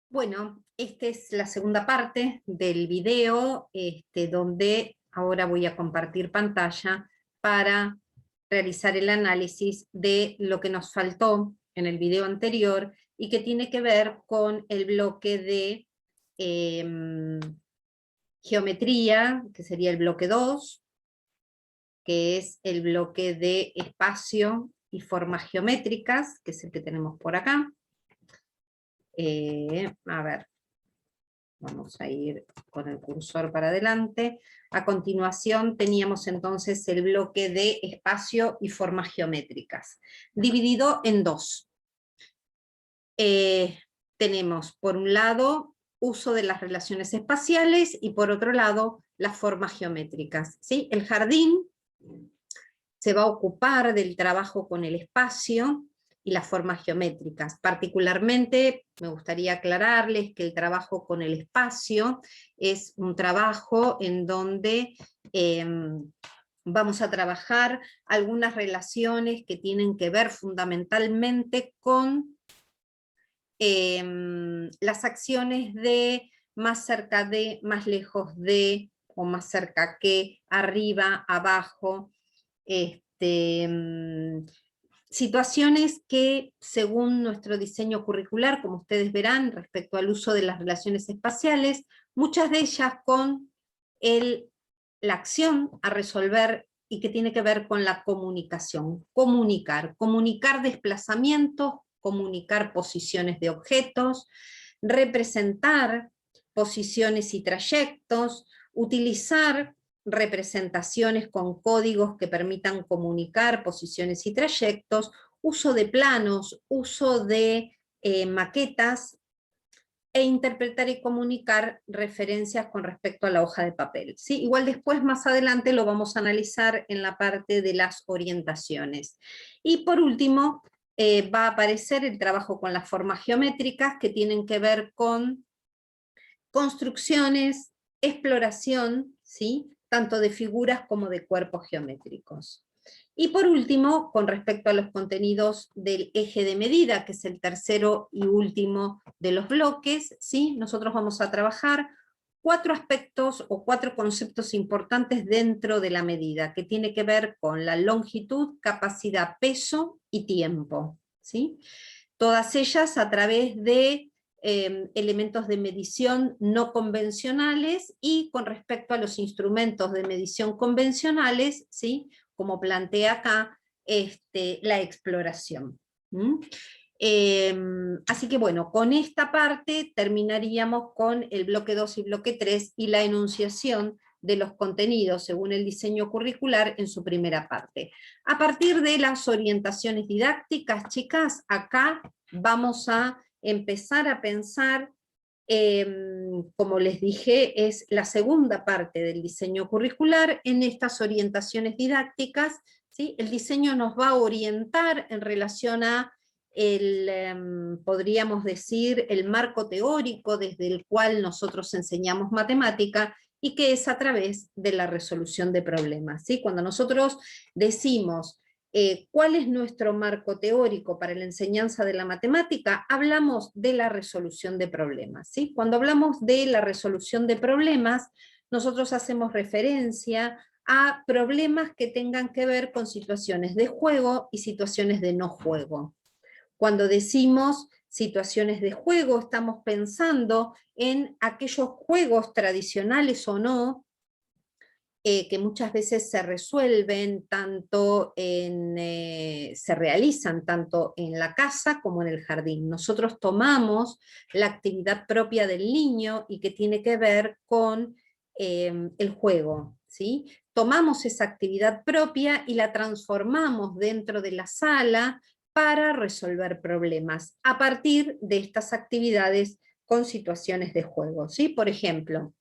Bueno, esta es la segunda parte del video, donde ahora voy a compartir pantalla para realizar el análisis de lo que nos faltó en el video anterior y que tiene que ver con el bloque de geometría, que sería el bloque 2, que es el bloque de espacio y formas geométricas, que es el que tenemos por acá. A ver, vamos a ir con el cursor para adelante. A continuación teníamos entonces el bloque de espacio y formas geométricas, dividido en dos. Tenemos por un lado uso de las relaciones espaciales y por otro lado las formas geométricas, ¿sí? El jardín se va a ocupar del trabajo con el espacio y las formas geométricas. Particularmente me gustaría aclararles que el trabajo con el espacio es un trabajo en donde vamos a trabajar algunas relaciones que tienen que ver fundamentalmente con las acciones de más cerca de, más lejos de, o más cerca que, arriba, abajo, situaciones que, según nuestro diseño curricular, como ustedes verán, respecto al uso de las relaciones espaciales, muchas de ellas con la acción a resolver y que tiene que ver con la comunicación. Comunicar desplazamientos, comunicar posiciones de objetos, representar posiciones y trayectos, utilizar representaciones con códigos que permitan comunicar posiciones y trayectos, uso de planos, uso de maquetas, e interpretar y comunicar referencias con respecto a la hoja de papel, ¿sí? Igual después, más adelante, lo vamos a analizar en la parte de las orientaciones. Y por último, va a aparecer el trabajo con las formas geométricas que tienen que ver con construcciones, exploración, ¿sí? Tanto de figuras como de cuerpos geométricos. Y por último, con respecto a los contenidos del eje de medida, que es el tercero y último de los bloques, ¿sí? Nosotros vamos a trabajar 4 aspectos o 4 conceptos importantes dentro de la medida, que tiene que ver con la longitud, capacidad, peso y tiempo, ¿sí? Todas ellas a través de elementos de medición no convencionales, y con respecto a los instrumentos de medición convencionales, ¿sí? Como plantea acá, la exploración. Así que bueno, con esta parte terminaríamos con el bloque 2 y bloque 3 y la enunciación de los contenidos según el diseño curricular en su primera parte. A partir de las orientaciones didácticas, chicas, acá vamos a empezar a pensar, como les dije, es la segunda parte del diseño curricular. En estas orientaciones didácticas, ¿sí? El diseño nos va a orientar en relación a podríamos decir, el marco teórico desde el cual nosotros enseñamos matemática, y que es a través de la resolución de problemas, ¿sí? Cuando nosotros decimos cuál es nuestro marco teórico para la enseñanza de la matemática, hablamos de la resolución de problemas, ¿sí? Cuando hablamos de la resolución de problemas, nosotros hacemos referencia a problemas que tengan que ver con situaciones de juego y situaciones de no juego. Cuando decimos situaciones de juego, estamos pensando en aquellos juegos tradicionales o no, que muchas veces se resuelven se realizan tanto en la casa como en el jardín. Nosotros tomamos la actividad propia del niño y que tiene que ver con el juego, ¿sí? Tomamos esa actividad propia y la transformamos dentro de la sala para resolver problemas a partir de estas actividades con situaciones de juego, ¿sí? Por ejemplo,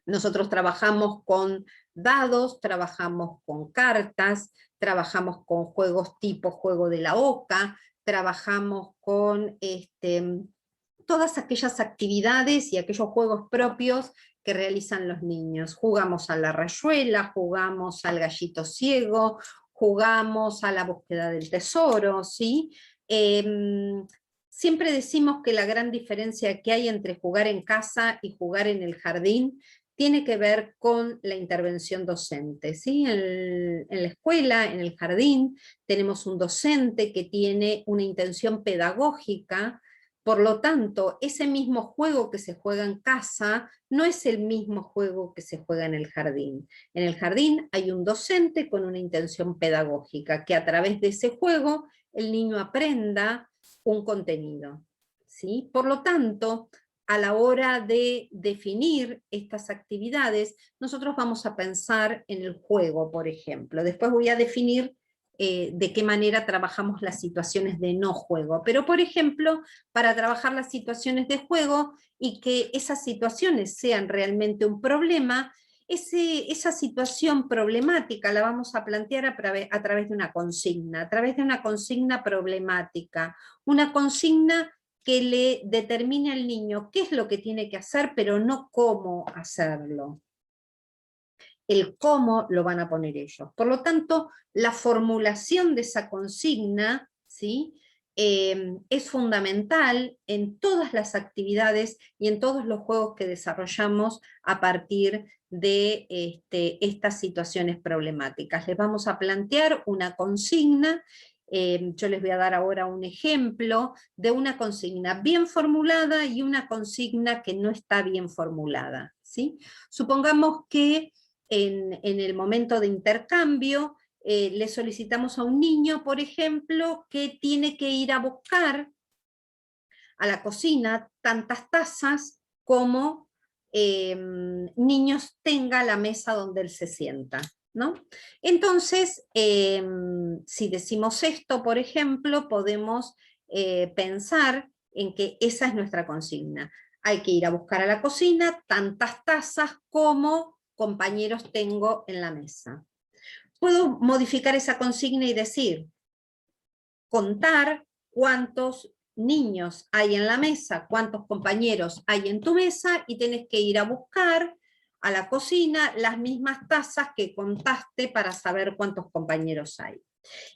nosotros trabajamos con dados, trabajamos con cartas, trabajamos con juegos tipo juego de la oca, trabajamos con todas aquellas actividades y aquellos juegos propios que realizan los niños. Jugamos a la rayuela, jugamos al gallito ciego, jugamos a la búsqueda del tesoro, ¿sí? Siempre decimos que la gran diferencia que hay entre jugar en casa y jugar en el jardín tiene que ver con la intervención docente, ¿sí? En la escuela, en el jardín, tenemos un docente que tiene una intención pedagógica. Por lo tanto, ese mismo juego que se juega en casa no es el mismo juego que se juega en el jardín. En el jardín hay un docente con una intención pedagógica, que a través de ese juego el niño aprenda un contenido, ¿sí? Por lo tanto, a la hora de definir estas actividades, nosotros vamos a pensar en el juego, por ejemplo. Después voy a definir de qué manera trabajamos las situaciones de no juego. Pero, por ejemplo, para trabajar las situaciones de juego y que esas situaciones sean realmente un problema, esa situación problemática la vamos a plantear a través de una consigna problemática, una consigna que le determine al niño qué es lo que tiene que hacer, pero no cómo hacerlo. El cómo lo van a poner ellos. Por lo tanto, la formulación de esa consigna, ¿sí?, es fundamental en todas las actividades y en todos los juegos que desarrollamos a partir de estas situaciones problemáticas. Les vamos a plantear una consigna. Yo les voy a dar ahora un ejemplo de una consigna bien formulada y una consigna que no está bien formulada, ¿sí? Supongamos que en el momento de intercambio, le solicitamos a un niño, por ejemplo, que tiene que ir a buscar a la cocina tantas tazas como niños tenga la mesa donde él se sienta, ¿no? Entonces, si decimos esto, por ejemplo, podemos pensar en que esa es nuestra consigna. Hay que ir a buscar a la cocina tantas tazas como compañeros tengo en la mesa. Puedo modificar esa consigna y decir, contar cuántos niños hay en la mesa, cuántos compañeros hay en tu mesa, y tenés que ir a buscar a la cocina las mismas tazas que contaste para saber cuántos compañeros hay.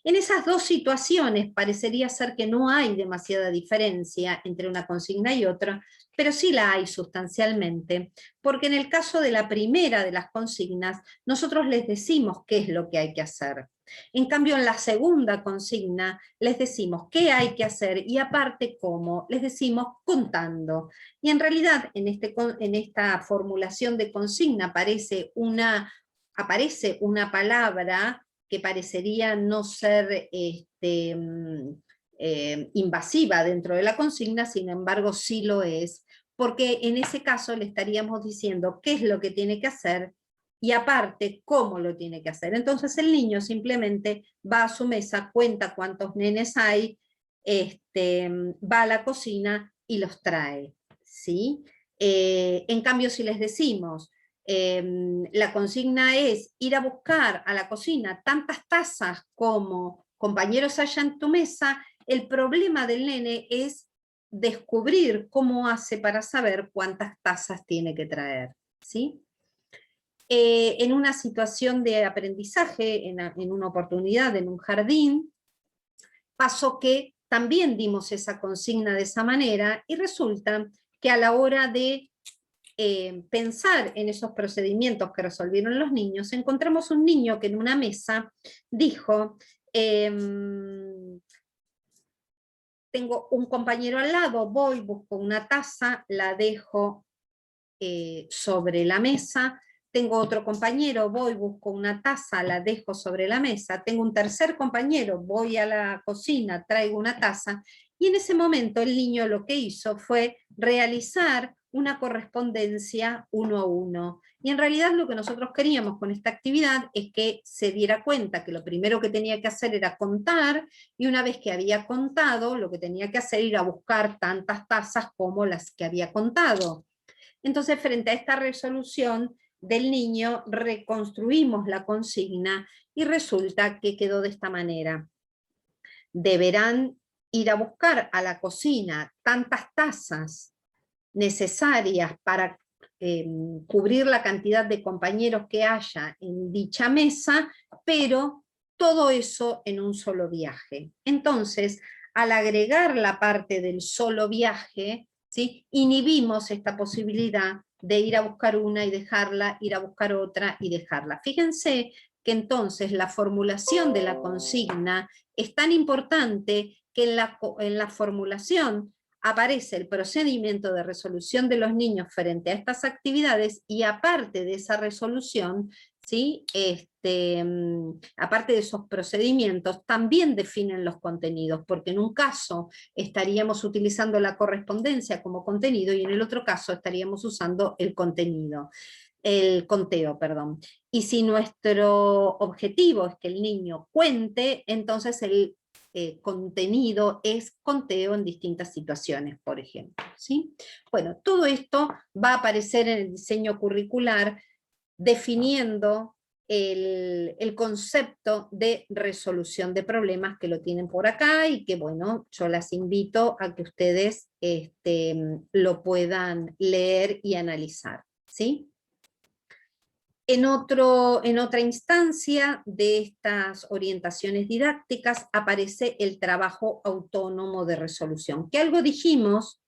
En esas dos situaciones parecería ser que no hay demasiada diferencia entre una consigna y otra, pero sí la hay sustancialmente, porque en el caso de la primera de las consignas, nosotros les decimos qué es lo que hay que hacer. En cambio, en la segunda consigna les decimos qué hay que hacer y aparte cómo, les decimos contando. Y en realidad en esta formulación de consigna aparece una palabra que parecería no ser invasiva dentro de la consigna, sin embargo sí lo es, porque en ese caso le estaríamos diciendo qué es lo que tiene que hacer y aparte cómo lo tiene que hacer. Entonces el niño simplemente va a su mesa, cuenta cuántos nenes hay, va a la cocina y los trae, ¿sí? En cambio, si les decimos, la consigna es ir a buscar a la cocina tantas tazas como compañeros haya en tu mesa, el problema del nene es descubrir cómo hace para saber cuántas tazas tiene que traer, ¿sí? En una situación de aprendizaje, en una oportunidad, en un jardín, pasó que también dimos esa consigna de esa manera y resulta que a la hora de pensar en esos procedimientos que resolvieron los niños, encontramos un niño que en una mesa dijo, tengo un compañero al lado, voy, busco una taza, la dejo sobre la mesa, tengo otro compañero, voy, busco una taza, la dejo sobre la mesa, tengo un tercer compañero, voy a la cocina, traigo una taza, y en ese momento el niño lo que hizo fue realizar una correspondencia uno a uno. Y en realidad lo que nosotros queríamos con esta actividad es que se diera cuenta que lo primero que tenía que hacer era contar, y una vez que había contado, lo que tenía que hacer era buscar tantas tazas como las que había contado. Entonces, frente a esta resolución del niño, reconstruimos la consigna y resulta que quedó de esta manera. Deberán ir a buscar a la cocina tantas tazas necesarias para cubrir la cantidad de compañeros que haya en dicha mesa, pero todo eso en un solo viaje. Entonces, al agregar la parte del solo viaje, ¿sí?, inhibimos esta posibilidad de ir a buscar una y dejarla, ir a buscar otra y dejarla. Fíjense que entonces la formulación de la consigna es tan importante que en la formulación aparece el procedimiento de resolución de los niños frente a estas actividades, y aparte de esa resolución, ¿sí?, aparte de esos procedimientos, también definen los contenidos, porque en un caso estaríamos utilizando la correspondencia como contenido, y en el otro caso estaríamos usando el contenido, el conteo, perdón. Y si nuestro objetivo es que el niño cuente, entonces el contenido es conteo en distintas situaciones, por ejemplo, ¿sí? Bueno, todo esto va a aparecer en el diseño curricular, definiendo el concepto de resolución de problemas, que lo tienen por acá, y que, bueno, yo las invito a que ustedes lo puedan leer y analizar, ¿sí? En otra instancia de estas orientaciones didácticas aparece el trabajo autónomo de resolución, que algo dijimos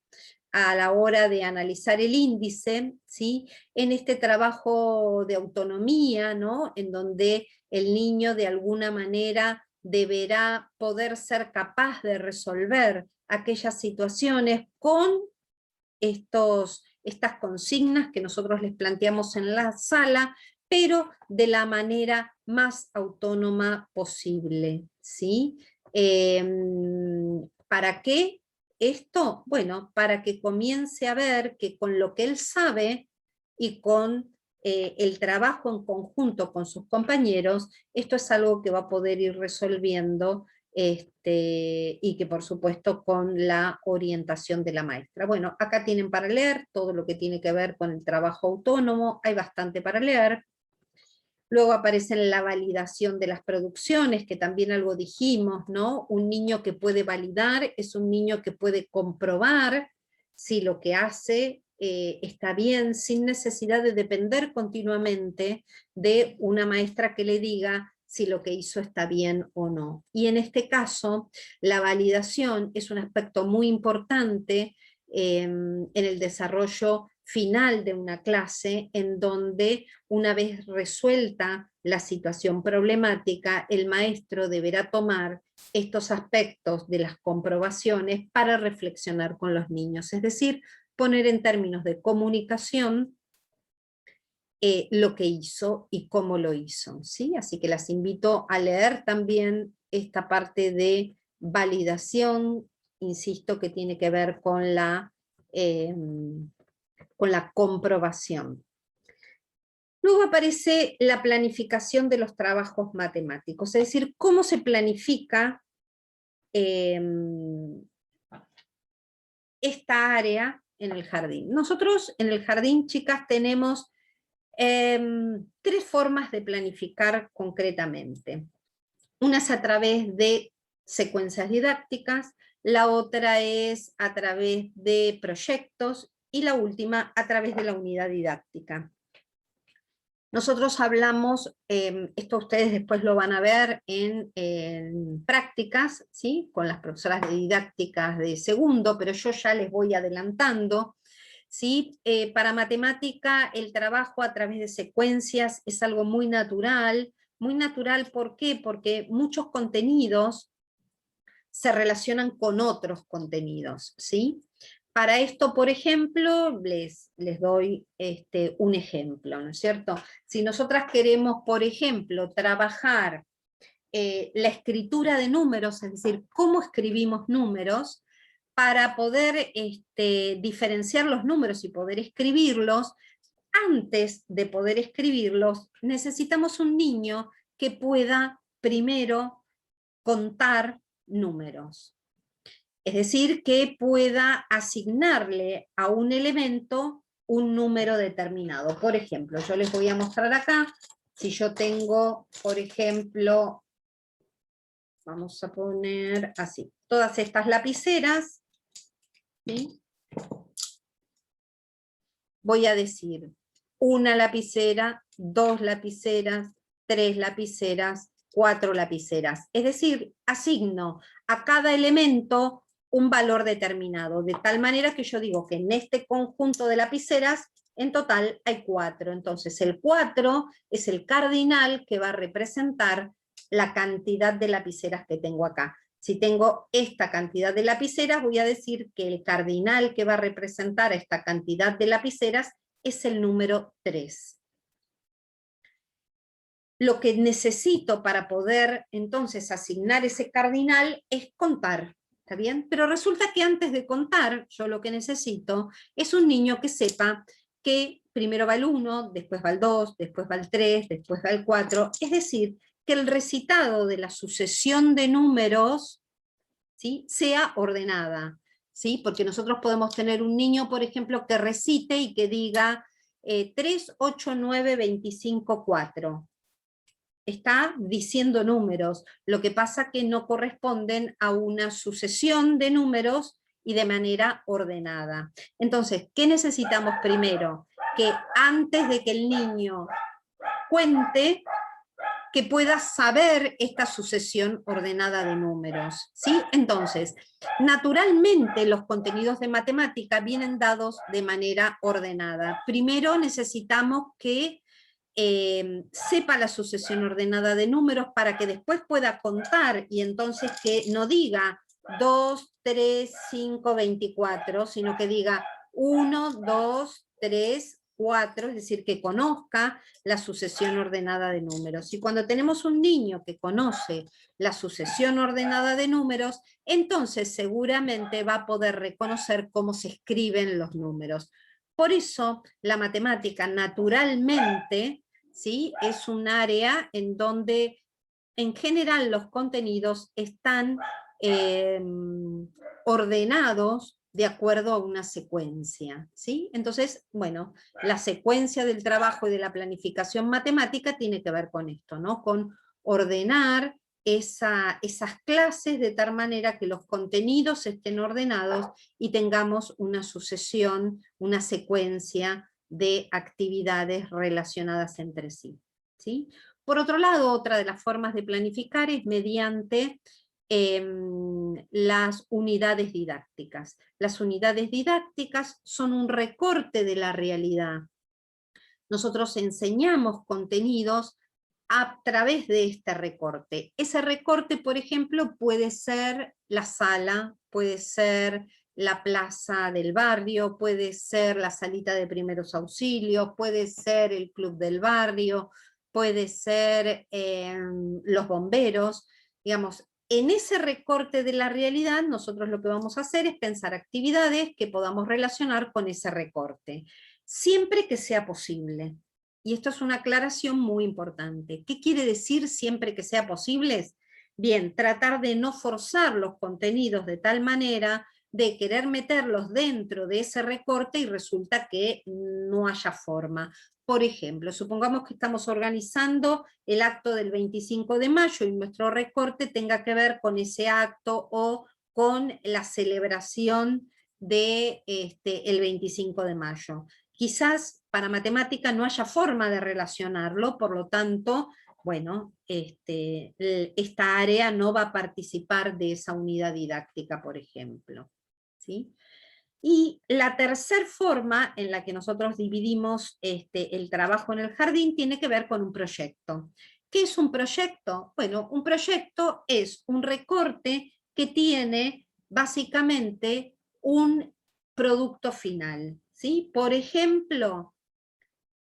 a la hora de analizar el índice, ¿sí?, en este trabajo de autonomía, ¿no?, en donde el niño de alguna manera deberá poder ser capaz de resolver aquellas situaciones con estas consignas que nosotros les planteamos en la sala, pero de la manera más autónoma posible, ¿sí? ¿Para qué esto? Bueno, para que comience a ver que con lo que él sabe y con el trabajo en conjunto con sus compañeros, esto es algo que va a poder ir resolviendo, y que por supuesto con la orientación de la maestra. Bueno, acá tienen para leer todo lo que tiene que ver con el trabajo autónomo, hay bastante para leer. Luego aparece la validación de las producciones, que también algo dijimos, ¿no? Un niño que puede validar es un niño que puede comprobar si lo que hace está bien, sin necesidad de depender continuamente de una maestra que le diga si lo que hizo está bien o no. Y en este caso, la validación es un aspecto muy importante en el desarrollo final de una clase, en donde una vez resuelta la situación problemática, el maestro deberá tomar estos aspectos de las comprobaciones para reflexionar con los niños, es decir, poner en términos de comunicación lo que hizo y cómo lo hizo, ¿sí? Así que las invito a leer también esta parte de validación, insisto, que tiene que ver con la comprobación. Luego aparece la planificación de los trabajos matemáticos, es decir, cómo se planifica esta área en el jardín. Nosotros en el jardín, chicas, tenemos 3 formas de planificar concretamente. Una es a través de secuencias didácticas, la otra es a través de proyectos, y la última a través de la unidad didáctica. Nosotros hablamos, esto ustedes después lo van a ver en prácticas, ¿sí?, con las profesoras de didácticas de segundo, pero yo ya les voy adelantando, ¿sí? Para matemática el trabajo a través de secuencias es algo muy natural. ¿Por qué? Porque muchos contenidos se relacionan con otros contenidos, ¿sí? Para esto, por ejemplo, les doy un ejemplo, ¿no es cierto? Si nosotras queremos, por ejemplo, trabajar la escritura de números, es decir, cómo escribimos números, para poder diferenciar los números y poder escribirlos, antes de poder escribirlos, necesitamos un niño que pueda primero contar números. Es decir, que pueda asignarle a un elemento un número determinado. Por ejemplo, yo les voy a mostrar acá, si yo tengo, por ejemplo, vamos a poner así, todas estas lapiceras, ¿sí? Voy a decir una lapicera, 2 lapiceras, 3 lapiceras, 4 lapiceras. Es decir, asigno a cada elemento un valor determinado, de tal manera que yo digo que en este conjunto de lapiceras, en total hay 4. Entonces el 4 es el cardinal que va a representar la cantidad de lapiceras que tengo acá. Si tengo esta cantidad de lapiceras, voy a decir que el cardinal que va a representar a esta cantidad de lapiceras es el número 3. Lo que necesito para poder entonces asignar ese cardinal es contar, ¿está bien? Pero resulta que antes de contar, yo lo que necesito es un niño que sepa que primero va el 1, después va el 2, después va el 3, después va el 4, es decir, que el recitado de la sucesión de números, ¿sí?, sea ordenada, ¿sí? Porque nosotros podemos tener un niño, por ejemplo, que recite y que diga 3, 8, 9, 25, 4. Está diciendo números, lo que pasa que no corresponden a una sucesión de números y de manera ordenada. Entonces, ¿qué necesitamos primero? Que antes de que el niño cuente, que pueda saber esta sucesión ordenada de números, ¿sí? Entonces, naturalmente los contenidos de matemática vienen dados de manera ordenada. Primero necesitamos que sepa la sucesión ordenada de números para que después pueda contar y entonces que no diga 2, 3, 5, 24, sino que diga 1, 2, 3, 4, es decir, que conozca la sucesión ordenada de números. Y cuando tenemos un niño que conoce la sucesión ordenada de números, entonces seguramente va a poder reconocer cómo se escriben los números. Por eso la matemática naturalmente, ¿sí?, es un área en donde en general los contenidos están ordenados de acuerdo a una secuencia, ¿sí? Entonces, bueno, la secuencia del trabajo y de la planificación matemática tiene que ver con esto, ¿no? Con ordenar esas clases de tal manera que los contenidos estén ordenados y tengamos una sucesión, una secuencia de actividades relacionadas entre sí, ¿sí? Por otro lado, otra de las formas de planificar es mediante las unidades didácticas. Las unidades didácticas son un recorte de la realidad. Nosotros enseñamos contenidos a través de este recorte. Ese recorte, por ejemplo, puede ser la sala, puede ser la plaza del barrio, puede ser la salita de primeros auxilios, puede ser el club del barrio, puede ser los bomberos. Digamos, en ese recorte de la realidad, nosotros lo que vamos a hacer es pensar actividades que podamos relacionar con ese recorte, siempre que sea posible. Y esto es una aclaración muy importante. ¿Qué quiere decir siempre que sea posible? Bien, tratar de no forzar los contenidos de tal manera de querer meterlos dentro de ese recorte y resulta que no haya forma. Por ejemplo, supongamos que estamos organizando el acto del 25 de mayo y nuestro recorte tenga que ver con ese acto o con la celebración de el 25 de mayo. Quizás para matemática no haya forma de relacionarlo, por lo tanto, bueno, esta área no va a participar de esa unidad didáctica, por ejemplo, ¿sí? Y la tercera forma en la que nosotros dividimos el trabajo en el jardín tiene que ver con un proyecto. ¿Qué es un proyecto? Bueno, un proyecto es un recorte que tiene básicamente un producto final, ¿sí? Por ejemplo,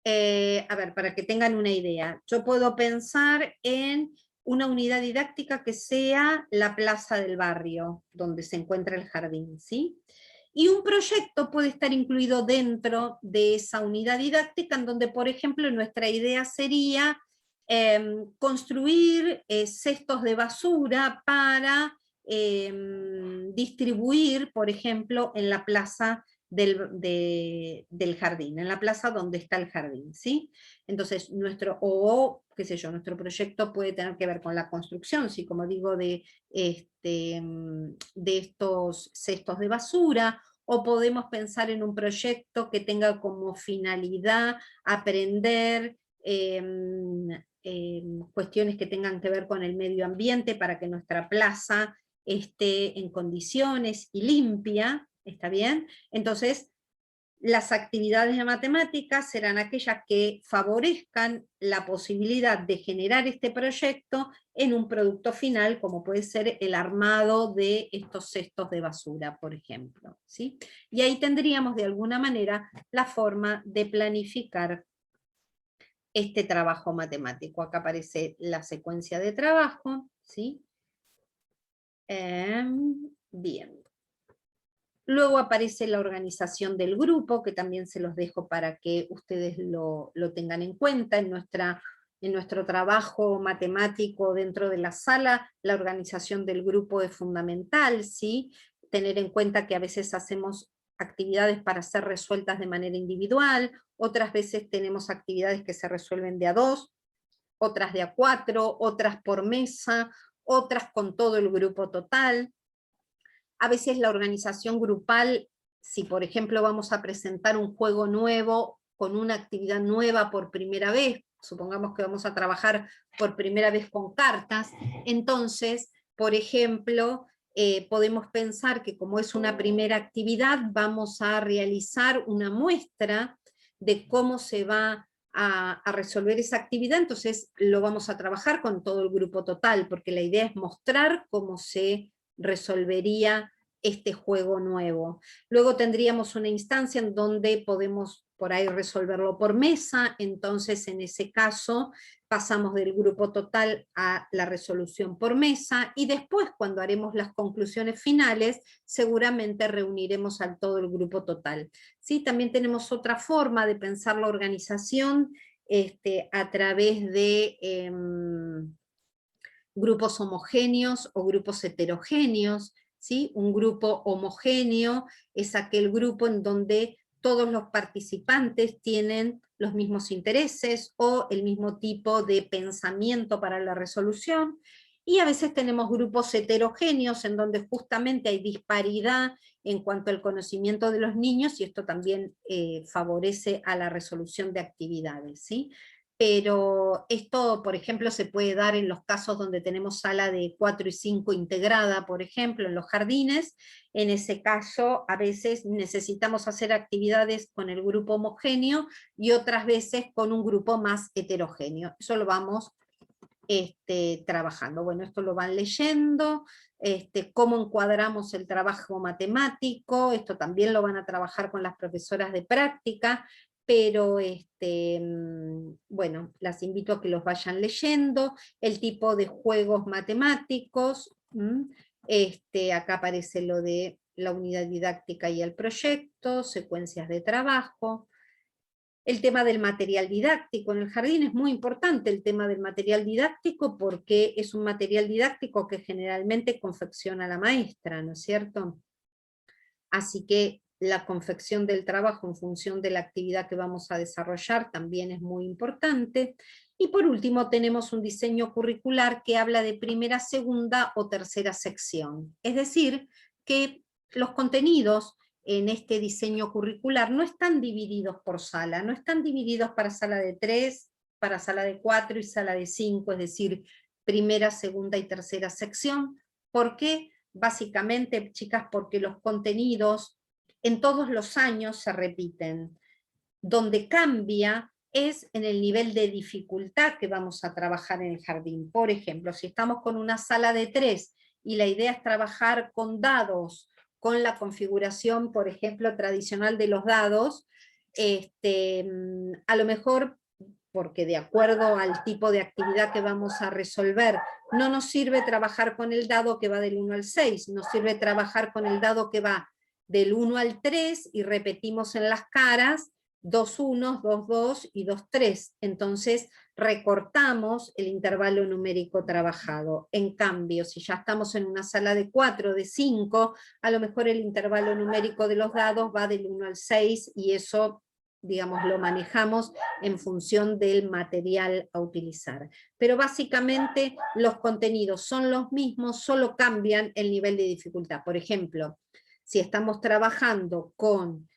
a ver, para que tengan una idea, yo puedo pensar en una unidad didáctica que sea la plaza del barrio, donde se encuentra el jardín, ¿sí? Y un proyecto puede estar incluido dentro de esa unidad didáctica, en donde, por ejemplo, nuestra idea sería construir cestos de basura para distribuir, por ejemplo, en la plaza del jardín, en la plaza donde está el jardín, ¿sí? Entonces, qué sé yo, nuestro proyecto puede tener que ver con la construcción, ¿sí? Como digo, de estos cestos de basura, o podemos pensar en un proyecto que tenga como finalidad aprender cuestiones que tengan que ver con el medio ambiente para que nuestra plaza esté en condiciones y limpia, ¿está bien? Entonces, las actividades de matemáticas serán aquellas que favorezcan la posibilidad de generar este proyecto en un producto final, como puede ser el armado de estos cestos de basura, por ejemplo, ¿sí? Y ahí tendríamos de alguna manera la forma de planificar este trabajo matemático. Acá aparece la secuencia de trabajo, ¿sí? Bien. Luego aparece la organización del grupo, que también se los dejo para que ustedes lo tengan en cuenta. En nuestro trabajo matemático dentro de la sala, la organización del grupo es fundamental, ¿sí? Tener en cuenta que a veces hacemos actividades para ser resueltas de manera individual, otras veces tenemos actividades que se resuelven de a 2, otras de a 4, otras por mesa, otras con todo el grupo total. A veces la organización grupal, si por ejemplo vamos a presentar un juego nuevo, con una actividad nueva por primera vez, supongamos que vamos a trabajar por primera vez con cartas, entonces, por ejemplo, podemos pensar que como es una primera actividad, vamos a realizar una muestra de cómo se va a resolver esa actividad, entonces lo vamos a trabajar con todo el grupo total, porque la idea es mostrar cómo se resolvería este juego nuevo. Luego tendríamos una instancia en donde podemos por ahí resolverlo por mesa, entonces en ese caso pasamos del grupo total a la resolución por mesa, y después cuando haremos las conclusiones finales, seguramente reuniremos a todo el grupo total. ¿Sí? También tenemos otra forma de pensar la organización a través de grupos homogéneos o grupos heterogéneos, ¿sí? Un grupo homogéneo es aquel grupo en donde todos los participantes tienen los mismos intereses o el mismo tipo de pensamiento para la resolución, y a veces tenemos grupos heterogéneos en donde justamente hay disparidad en cuanto al conocimiento de los niños, y esto también favorece a la resolución de actividades, ¿sí? Pero esto, por ejemplo, se puede dar en los casos donde tenemos sala de 4 y 5 integrada, por ejemplo, en los jardines. En ese caso, a veces necesitamos hacer actividades con el grupo homogéneo y otras veces con un grupo más heterogéneo. Eso lo vamos trabajando. Bueno, esto lo van leyendo, cómo encuadramos el trabajo matemático, esto también lo van a trabajar con las profesoras de práctica, pero bueno, las invito a que los vayan leyendo, el tipo de juegos matemáticos, acá aparece lo de la unidad didáctica y el proyecto, secuencias de trabajo. El tema del material didáctico en el jardín es muy importante, el tema del material didáctico, porque es un material didáctico que generalmente confecciona la maestra, ¿no es cierto? Así que la confección del trabajo en función de la actividad que vamos a desarrollar también es muy importante. Y por último tenemos un diseño curricular que habla de primera, segunda o tercera sección. Es decir, que los contenidos en este diseño curricular no están divididos por sala, no están divididos para sala de 3, para sala de 4 y sala de 5, es decir, primera, segunda y tercera sección. ¿Por qué? Básicamente, chicas, porque los contenidos en todos los años se repiten. Donde cambia es en el nivel de dificultad que vamos a trabajar en el jardín. Por ejemplo, si estamos con una sala de 3 y la idea es trabajar con dados, con la configuración, por ejemplo, tradicional de los dados, a lo mejor, porque de acuerdo al tipo de actividad que vamos a resolver, no nos sirve trabajar con el dado que va del 1 al 6, nos sirve trabajar con el dado que va del 1 al 3 y repetimos en las caras 2 1, 2 2 y 2 3. Entonces recortamos el intervalo numérico trabajado. En cambio, si ya estamos en una sala de 4, de 5, a lo mejor el intervalo numérico de los dados va del 1 al 6 y eso, digamos, lo manejamos en función del material a utilizar. Pero básicamente los contenidos son los mismos, solo cambian el nivel de dificultad. Por ejemplo, si estamos trabajando con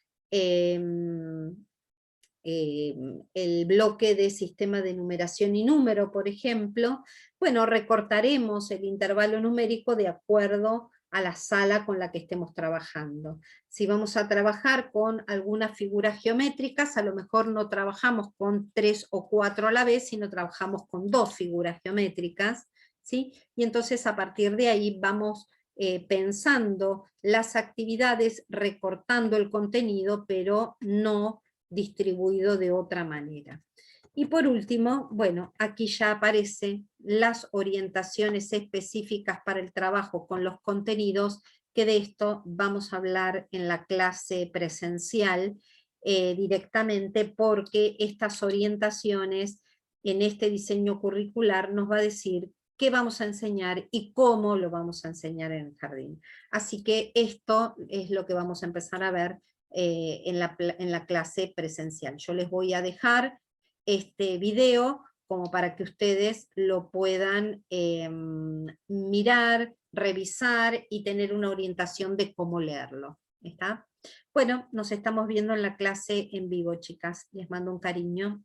el bloque de sistema de numeración y número, por ejemplo, bueno, recortaremos el intervalo numérico de acuerdo a la sala con la que estemos trabajando. Si vamos a trabajar con algunas figuras geométricas, a lo mejor no trabajamos con 3 o 4 a la vez, sino trabajamos con 2 figuras geométricas, ¿sí? Y entonces a partir de ahí vamos pensando las actividades, recortando el contenido, pero no distribuido de otra manera. Y por último, bueno, aquí ya aparecen las orientaciones específicas para el trabajo con los contenidos, que de esto vamos a hablar en la clase presencial directamente, porque estas orientaciones en este diseño curricular nos va a decir qué vamos a enseñar y cómo lo vamos a enseñar en el jardín. Así que esto es lo que vamos a empezar a ver en la clase presencial. Yo les voy a dejar este video como para que ustedes lo puedan mirar, revisar y tener una orientación de cómo leerlo. ¿Está? Bueno, nos estamos viendo en la clase en vivo, chicas. Les mando un cariño.